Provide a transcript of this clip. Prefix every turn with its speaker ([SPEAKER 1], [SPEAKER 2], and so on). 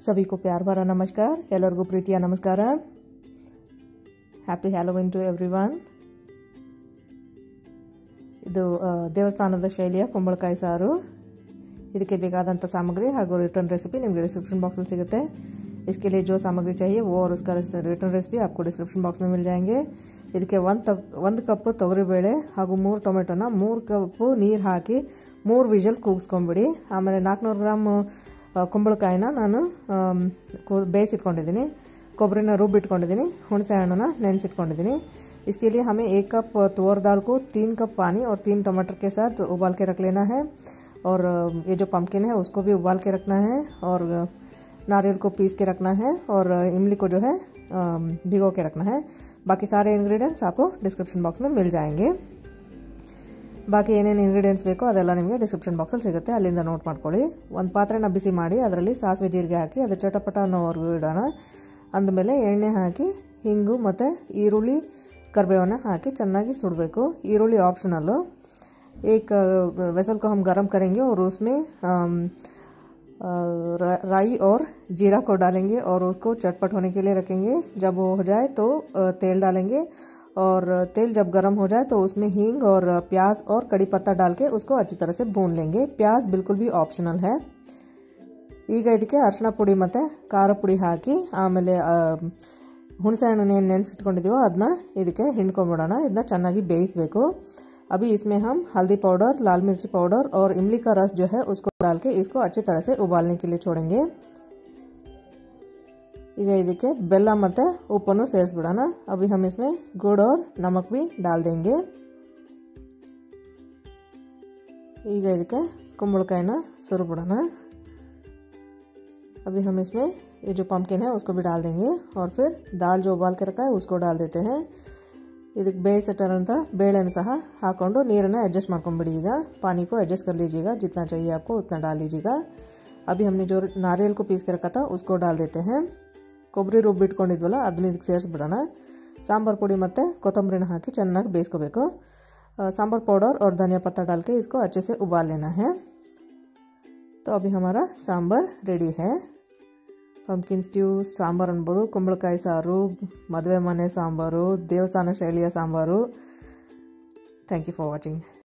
[SPEAKER 1] सभी को प्यार भरा नमस्कार ಎಲ್ಲರಿಗೂ ಪ್ರೀತಿಯ ನಮಸ್ಕಾರ ಹ್ಯಾಪಿ ಹ್ಯಾಲೋವಿನ್ ಟು ಎವ್ರಿವನ್ ಇದು ದೇವಸ್ಥಾನದ ಶೈಲಿಯ ಕುಂಬಳಕಾಯಿ ಸಾರು ಇದಕ್ಕೆ ಬೇಕಾದಂತ ಸಾಮಗ್ರಿ ಹಾಗೂ ರಿಟರ್ನ್ रेसिपी ನಿಮಗೆ डिस्क्रिप्शन बॉक्स में सिಗುತ್ತೆ इसके लिए जो सामग्री चाहिए वो और उसका रिटर्न रेसिपी आपको डिस्क्रिप्शन बॉक्स में मिल जाएंगे ಇದಕ್ಕೆ 1 ಕಪ್ ತೊಗರಿ ಬೇಳೆ ಹಾಗೂ 3 ಟೊಮೆಟೊನ 3 ಕಪ್ ನೀರು ಹಾಕಿ 3 ವಿಷಲ್ ಕೂಗಿಸ್ಕೊಂಬಿಡಿ ಆಮೇಲೆ 400 ಗ್ರಾಂ ಕುಂಬಳಕಾಯಿನ ನಾನು ಬೇಯಿಸಿಟ್ಕೊಂಡಿದ್ದೀನಿ ಕೊಬ್ಬರಿನ ರುಬ್ಬಿಟ್ಕೊಂಡಿದ್ದೀನಿ ಹುಣಸೆ ಹಣ್ಣನ್ನ ನೆನೆಸಿಟ್ಕೊಂಡಿದ್ದೀನಿ इसके लिए हमें 1 कप तोर दाल को 3 कप पानी और 3 टमाटर के साथ उबाल के रख लेना है और ये जो पम्पकिन है उसको भी उबाल के रखना है और नारियल को पीस के रखना है और इमली को जो है भिगो के रखना है बाकी सारे इंग्रेडिएंट्स आपको डिस्क्रिप्शन बॉक्स में मिल जाएंगे बाकी ಏನೇನು ಇಂಗ್ರೀಡಿಯೆಂಟ್ಸ್ ಬೇಕೋ ಅದೆಲ್ಲ ನಿಮಗೆ ಡಿಸ್ಕ್ರಿಪ್ಷನ್ ಬಾಕ್ಸ್ ಅಲ್ಲಿ ಸಿಗುತ್ತೆ ಅಲ್ಲಿಂದ ನೋಟ್ ಮಾಡ್ಕೊಳ್ಳಿ ಒಂದು ಪಾತ್ರೆನ ಬಿಸಿ ಮಾಡಿ ಅದರಲ್ಲಿ ಸಾಸಿವೆ ಜೀರಿಗೆ ಹಾಕಿ ಅದು ಚಟಪಟ ಅನ್ನೋವರೆಗೂ ಇಡೋಣ ಅಂದಮೇಲೆ ಎಣ್ಣೆ ಹಾಕಿ ಹಿಂಗು ಮತ್ತೆ ಈರುಳ್ಳಿ ಕರಿಬೇವನ್ನ ಹಾಕಿ ಚೆನ್ನಾಗಿ ಸುಡಬೇಕು ಈರುಳ್ಳಿ ಆಪ್ಷನಲ್ एक वेसल को हम गरम करेंगे और उसमें राई और जीरा को डालेंगे और उसको चटपट होने के लिए रखेंगे जब वो हो जाए तो तेल डालेंगे और तेल जब गर्म हो जाए तो उसमें हींग और प्याज और कड़ी पत्ता डाल के उसको अच्छी तरह से भून लेंगे प्याज बिल्कुल भी ऑप्शनल है ಈಗ ಇದಕ್ಕೆ ಅರಿಶಿನ ಪುಡಿ ಮತ್ತೆ ಖಾರ ಪುಡಿ ಹಾಕಿ ಆಮೇಲೆ ಹುಣಸೆ ಹಣ್ಣನ್ನು ನೆನೆಸಿಟ್ಕೊಂಡಿದ್ದೀವೋ ಅದನ್ನ ಇದಕ್ಕೆ ಹಿಂಡ್ಕೊಂಡ್ಬಿಡೋಣ ಇದನ್ನ ಚೆನ್ನಾಗಿ ಬೇಯಿಸಬೇಕು अभी इसमें हम हल्दी पाउडर लाल मिर्ची पाउडर और इमली का रस जो है उसको डाल के इसको अच्छी तरह से उबालने के लिए छोड़ेंगे ಈಗ ಇದಕ್ಕೆ ಬೆಲ್ಲ ಮತ್ತೆ ಉಪ್ಪನ್ನು ಸೇರಿಸ್ಬಿಡೋಣ अभी हम इसमें गुड़ और नमक भी डाल देंगे ಈಗ ಇದಕ್ಕೆ ಕುಂಬಳಕಾಯಿನ ಸುರಿಬಿಡೋಣ अभी हम इसमें ये जो पम्पकिन है उसको भी डाल देंगे और फिर दाल जो उबाल के रखा है उसको डाल देते हैं ಇದಕ್ಕೆ ಬೇಯಿಸಿಟ್ಟಂತ ಬೇಳೆನ ಸಹ ಹಾಕೊಂಡು ನೀರನ್ನ एडजस्ट ಮಾಡ್ಕೊಂಬಿಡಿ ಈಗ पानी को एडजस्ट कर लीजिएगा जितना चाहिए आपको उतना डाल लीजिएगा अभी हमने जो नारियल को पीस के रखा था उसको डाल देते हैं ಕೊಬ್ಬರಿ ರುಬ್ಬಿಟ್ಕೊಂಡಿದ್ವಲ್ಲ ಅದನ್ನ ಇದಕ್ಕೆ ಸೇರಿಸ್ಬಿಡೋಣ सांबर ಪುಡಿ ಮತ್ತೆ ಕೊತ್ತಂಬರಿನ ಹಾಕಿ ಚೆನ್ನಾಗಿ ಬೇಯಿಸ್ಕೋಬೇಕು सांबर पाउडर और धनिया पत्ता डाल के इसको अच्छे से उबाल लेना है तो अभी हमारा सांबर रेडी है ಪಂಪ್ಕಿನ್ ಸ್ಟ್ಯೂ ಸಾಂಬಾರ್ ಅನ್ಬೋದು ಕುಂಬಳಕಾಯಿ ಸಾರು ಮದುವೆ ಮನೆ ಸಾಂಬಾರು ದೇವಸ್ಥಾನ ಶೈಲಿಯ sambar thank you for watching